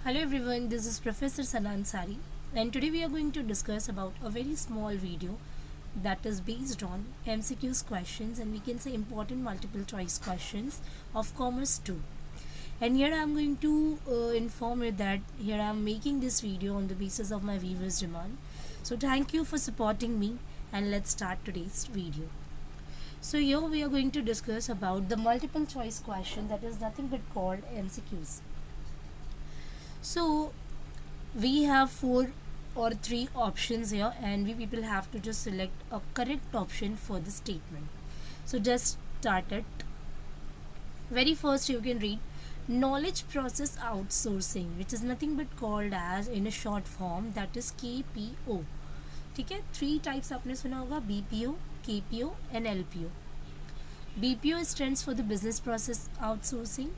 Hello everyone, this is Professor Sanan Sari, and today we are going to discuss about a very small video that is based on MCQs questions, and we can say important multiple choice questions of Commerce 2. And here I am going to inform you that here I am making this video on the basis of my viewers' demand. So thank you for supporting me, and let's start today's video. So here we are going to discuss about the multiple choice question that is nothing but called MCQs. So we have 4 or 3 options here, and we people have to just select a correct option for the statement. So just start it. Very first you can read knowledge process outsourcing, which is nothing but called as in a short form that is KPO. ठीक है, 3 types आपने सुना होगा, BPO, KPO and LPO. BPO stands for the business process outsourcing.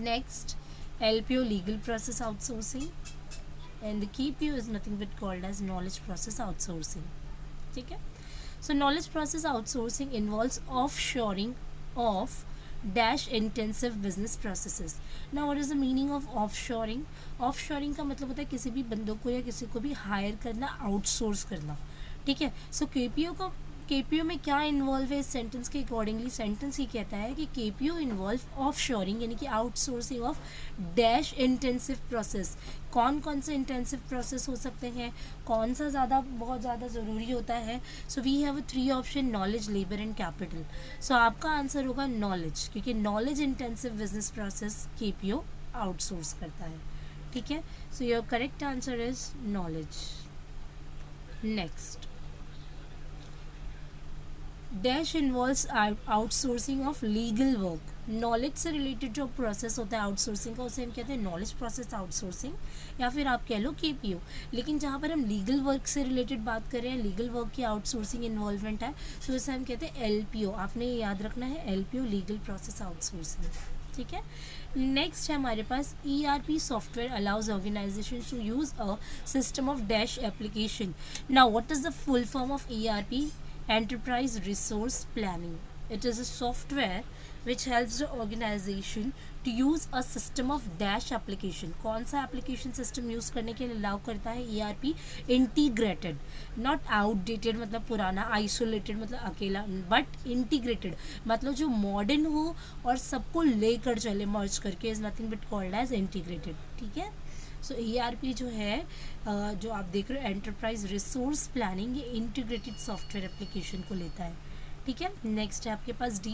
Next, LPO legal process outsourcing, and the KPO is nothing but called as knowledge process outsourcing. ठीक है, so knowledge process outsourcing involves offshoring of dash intensive business processes. Now what is the meaning of offshoring? Offshoring का मतलब होता है किसी भी बंदों को या किसी को भी हायर करना, आउटसोर्स करना. ठीक है, सो केपीओ में क्या इन्वॉल्व है इस सेंटेंस के अकॉर्डिंगली? सेंटेंस ही कहता है कि केपीओ इन्वॉल्व ऑफ शोरिंग यानी कि outsourcing of dash intensive process. कौन कौन से इंटेंसिव प्रोसेस हो सकते हैं, कौन सा बहुत ज़्यादा ज़रूरी होता है? So we have 3 option, knowledge, labour and capital. So आपका आंसर होगा नॉलेज, क्योंकि knowledge intensive business process KPO outsource करता है. ठीक है, so your correct answer is knowledge. Next, dash involves outsourcing of legal work. Knowledge से related जो process होता है आउटसोर्सिंग का, उसे हम कहते हैं नॉलेज प्रोसेस आउटसोर्सिंग, या फिर आप कह लो केपीओ. लेकिन जहाँ पर हम लीगल वर्क से रिलेटेड बात कर रहे हैं, लीगल वर्क की आउटसोर्सिंग इन्वॉल्वमेंट है, सो इसे हम कहते हैं एलपीओ. आपने ये याद रखना है, एलपीओ लीगल प्रोसेस आउटसोर्सिंग. ठीक है, नेक्स्ट है हमारे पास ERP software allows organisation to use a system of dash application. Now what is the full form of ERP? Enterprise Resource Planning. It is a software which helps the organization to use a system of dash application. कौन सा application system use करने के लिए allow करता है? ERP integrated, not outdated मतलब पुराना, isolated मतलब अकेला, but integrated मतलब जो modern हो और सबको लेकर चले merge करके, is nothing but called as integrated. ठीक है, सो ERP जो है जो आप देख रहे हो एंटरप्राइज रिसोर्स प्लानिंग, ये इंटीग्रेटेड सॉफ्टवेयर एप्लीकेशन को लेता है. ठीक है, नेक्स्ट है आपके पास D.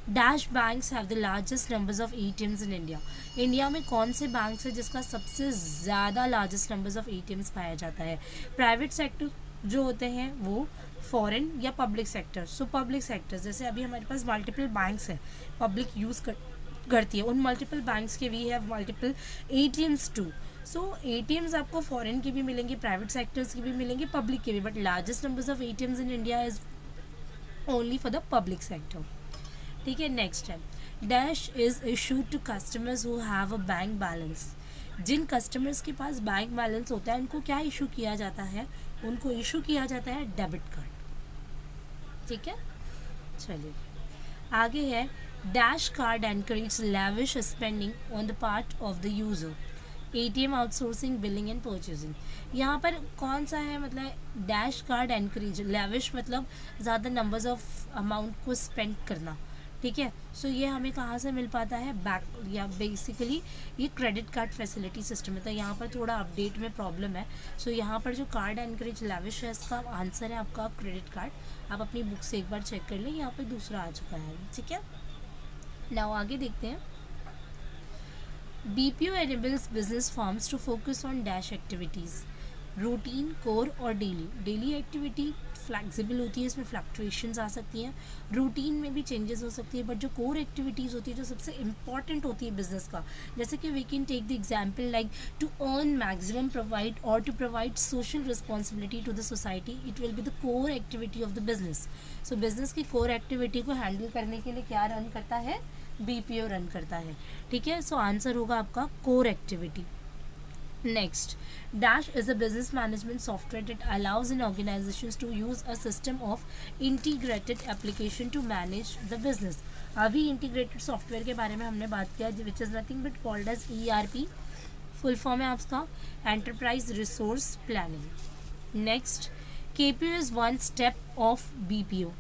Dash banks have the largest numbers of ATMs in India. India में कौन से बैंक्स है जिसका सबसे ज़्यादा लार्जेस्ट नंबर्स ऑफ ATMs पाया जाता है? प्राइवेट सेक्टर जो होते हैं वो, फॉरेन या public sector? So public sector, जैसे अभी हमारे पास मल्टीपल बैंक्स हैं, पब्लिक यूज़ करती है, उन मल्टीपल बैंक्स के we have multiple ATMs too. So ATMs आपको फॉरेन के भी मिलेंगे, प्राइवेट सेक्टर्स के भी मिलेंगे, पब्लिक के भी, but largest numbers of ATMs in India is only for the public sector. ठीक है, नेक्स्ट है dash is issued to customers who have a bank balance. जिन कस्टमर्स के पास बैंक बैलेंस होता है उनको क्या इशू किया जाता है? उनको इशू किया जाता है डेबिट कार्ड. ठीक है, चलिए आगे है dash card encourage lavish spending on the part of the user. ATM outsourcing, billing and purchasing. यहाँ पर कौन सा है? मतलब डैश कार्ड एनकरेज, लैविश मतलब ज़्यादा नंबर्स ऑफ अमाउंट को स्पेंड करना. ठीक है, सो ये हमें कहाँ से मिल पाता है? बैक या बेसिकली ये क्रेडिट कार्ड फैसिलिटी सिस्टम है. तो यहाँ पर थोड़ा अपडेट में प्रॉब्लम है. सो यहाँ पर जो कार्ड एनकरेज लैविश है, इसका आंसर है आपका क्रेडिट कार्ड. आप अपनी बुक से एक बार चेक कर लें, यहाँ पर दूसरा आ चुका है. ठीक है, नाउ आगे देखते हैं. BPO enables business firms to focus on dash activities, routine, core और डेली. डेली एक्टिविटी फ्लैक्सिबल होती है, इसमें फ्लक्चुएशंस आ सकती हैं, रूटीन में भी चेंजेस हो सकती है, बट जो कोर एक्टिविटीज़ होती है जो सबसे इंपॉर्टेंट होती है बिजनेस का, जैसे कि we can take the example like to earn maximum provide और to provide social responsibility to the society, it will be the core activity of the business. So business की कोर एक्टिविटी को handle करने के लिए क्या run करता है? BPO run करता है. ठीक है, सो आंसर होगा आपका core activity. Next, Dash is a business management software that allows in organizations to use a system of integrated application to manage the business. अभी इंटीग्रेटेड सॉफ्टवेयर के बारे में हमने बात किया, which is nothing but called as ERP, full form है आपका enterprise resource planning. Next, KPO is one step of BPO,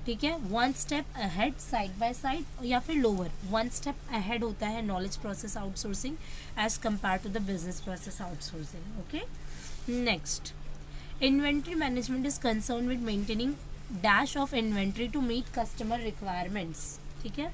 ठीक है, one step ahead, side by side या फिर लोअर, वन स्टेप अहेड होता है knowledge process outsourcing as compare to the business process outsourcing. Okay, next, inventory management is concern with maintaining dash of inventory to meet customer requirements, ठीक है,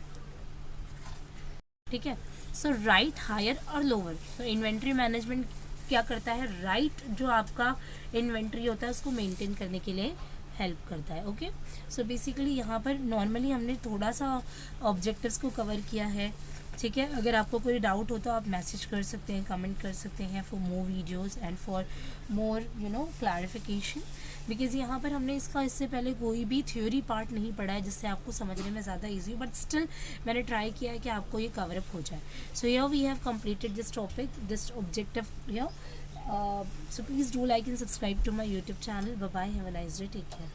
ठीक है। सो right, higher और lower, तो inventory management क्या करता है, राइट जो आपका इन्वेंट्री होता है उसको मेंटेन करने के लिए हेल्प करता है। ओके, सो बेसिकली यहाँ पर नॉर्मली हमने थोड़ा सा ऑब्जेक्टिव्स को कवर किया है, ठीक है। अगर आपको कोई डाउट हो तो आप मैसेज कर सकते हैं, कमेंट कर सकते हैं for more videos and for more clarification, because यहाँ पर हमने इससे पहले कोई भी थ्योरी पार्ट नहीं पढ़ा है जिससे आपको समझने में ज़्यादा ईजी हो, बट स्टिल मैंने ट्राई किया है कि आपको ये कवर अप हो जाए। So here we have completed this topic, this objective here, so please do like and subscribe to my YouTube channel. Bye bye, have a nice day, take care.